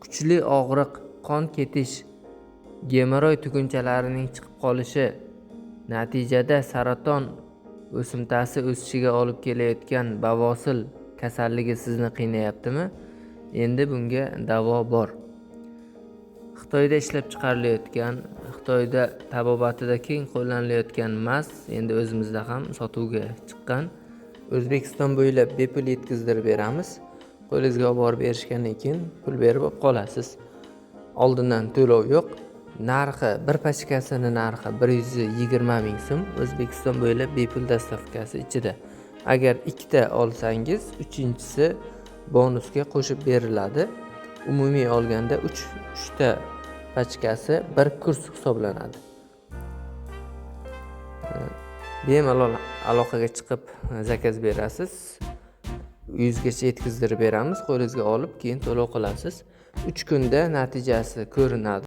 kuchli og'riq, qon ketish, gemoroy tugunchalarining chiqib qolishi, natijada saraton o'simtasi o'sishiga olib kelayotgan bavosil kasalligi sizni qiynayaptimi? Endi bunga davo bor. Xitoyda ishlab chiqarilayotgan, Xitoyda tabobatida keng qo'llanilayotgan mas endi o'zimizda ham sotuvga chiqqan. O'zbekiston bo'ylab bepul yetkazdirib beramiz. Qo'lingizga olib borib berishgandan keyin pul berib olib qolasiz. Oldindan to'lov yo'q. Narxi, bir pachkasini narxi 120 ming so'm. O'zbekiston bo'ylab bepul dastavkasi ichida. Agar ikkita olsangiz, uchinchisi bonusga qo'shib beriladi. Umumiy olganda 3 ta pachkasi bir kurs hisoblanadi. Bemalol aloqaga chiqib zakaz berasiz. Uyingizgacha yetkazdirib beramiz. Qo'lingizga olib keyin to'lov qilasiz. 3 kunda natijasi ko'rinadi.